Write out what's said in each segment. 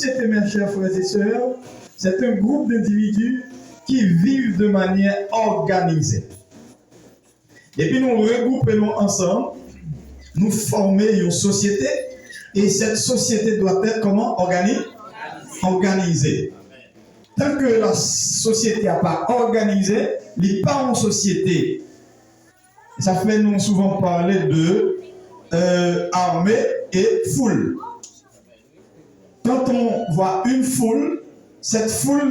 société, mes chers frères et sœurs, c'est un groupe d'individus qui vivent de manière organisée. Et puis nous regroupons ensemble, nous formons une société, et cette société doit être comment organisée. Tant que la société n'est pas organisée, il n'est pas en société. Ça fait nous souvent parler de armée et foule. Quand on voit une foule, cette foule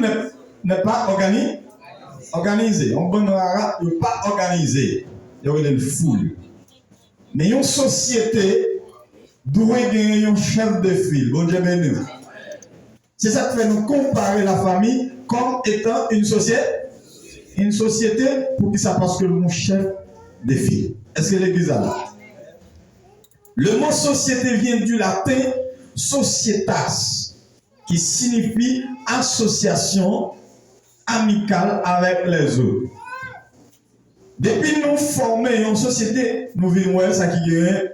n'est pas organisée. En bon arabe, elle n'est pas organisée. Il y a une foule. Mais une société doit gagner un chef de file. Bon Dieu béni. C'est ça qui fait nous comparer la famille comme étant une société. Une société, pour qui ça passe que mon chef de file. Est-ce que l'église a là? Le mot société vient du latin societas, qui signifie association amicale avec les autres. Depuis nous former une société, nous vivons ça qui est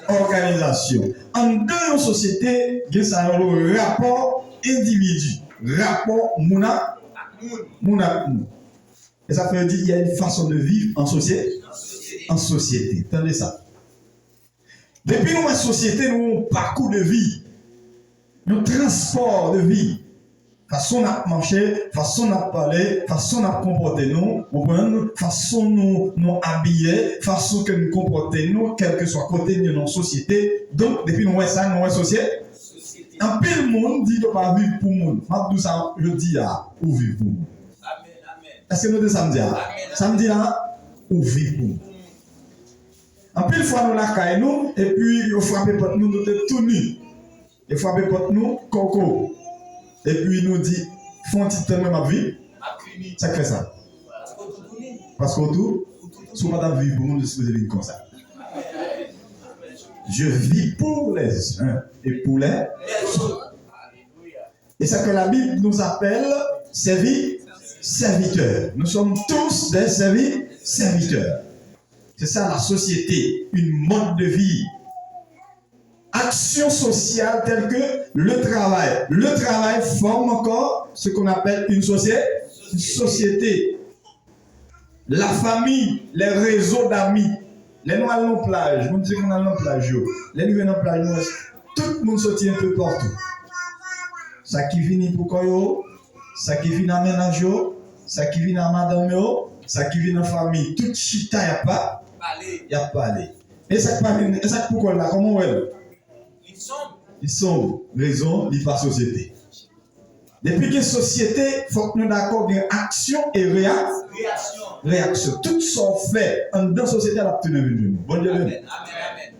organisation. En deux une société, il y a un rapport individu, rapport mouna. Et ça veut dire qu'il y a une façon de vivre en société. Attendez ça. Depuis nous, en société, nous avons un parcours de vie, un transport de vie. Façon à marcher, façon à parler, façon à comporter nous, façon nous habiller, façon que nous comporter nous, quel que soit côté de notre société. Donc, depuis nous, ça, nous, société. Un peu le monde dit de ne pas vivre pour le monde. Ça, je dis là, ou vivre pour le monde. Est-ce que nous disons samedi là? Samedi là, ou vivre pour le monde. Un peu de fois, nous la caille nous, et puis, il faut frapper pour nous, nous sommes tout nus. Il faut frapper pour nous, coco. Et puis il nous dit, font-ils tellement ma vie? Ça fait ça. Parce qu'autour, si vous n'avez pas vie pour nous, vous devez vivre comme ça. Je vis pour les uns et pour les autres. Et c'est que la Bible nous appelle serviteurs. Nous sommes tous des serviteurs. C'est ça la société, une mode de vie. Action sociale telle que le travail. Le travail forme encore ce qu'on appelle une société. La famille, les réseaux d'amis. Les nous allons en plage. Vous me dites qu'on allons en plage. Les nous allons en plage. Tout le monde sortit un peu partout. Ça qui finit pour Koyo, ça qui finit à ménage, ça qui finit à madame, ça qui finit en famille. Tout chita, il n'y a pas aller. Et ça pourquoi là, comment on est? Ils sont raison, ils pas société. Depuis que société, il faut que nous d'accord une action et réaction. Tout ça fait dans la société à la petite vie. Bon Dieu. Amen.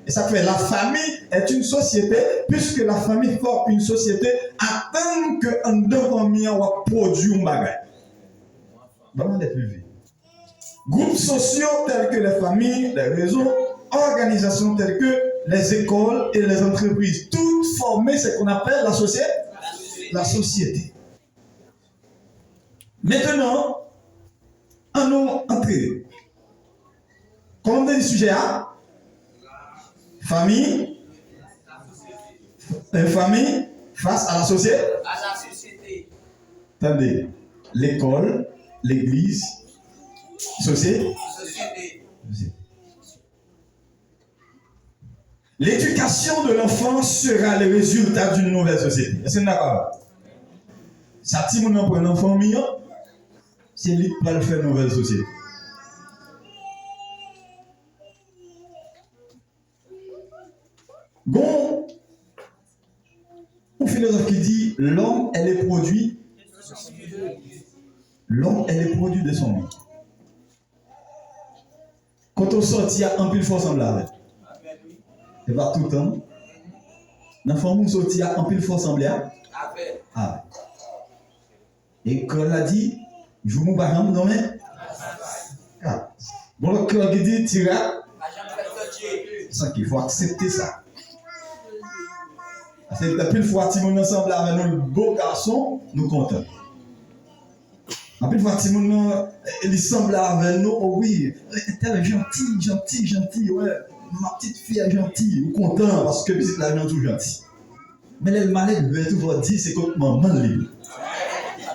Et ça fait la famille est une société, puisque la famille forme une société, attend que en deux familles on va produire un bagage. Vraiment des plus vite. Groupes sociaux tels que les familles, les réseaux, organisations telles que les écoles et les entreprises, toutes formées ce qu'on appelle la société. Maintenant, nous entrer. Comment on dit le sujet à famille face à la société. Attendez, l'école, l'église, société. L'éducation de l'enfant sera le résultat d'une nouvelle société. Est-ce que vous êtes d'accord? Ça, si on prend un enfant mignon, c'est lui qui va faire une nouvelle société. Bon, un philosophe qui dit l'homme est le produit. L'homme est le produit de son monde. Quand on sort, il y a un pile fort semblable. Et va tout le temps. Dans le fond, on sort, il y a un pile fort semblable. Et quand on a dit, je vous mets dans mes. Bon, le cœur qui dit, tira. C'est qu'il faut accepter ça. Parce que depuis une fois, si on ensemble avec nos beaux garçons, nous comptons. Après une fois, si on semble avec nous, oh oui, elle est gentil, ouais. Ma petite fille est gentille, ou content parce que c'est la tout gentil. Mais les malades veulent toujours dire c'est comme maman libre.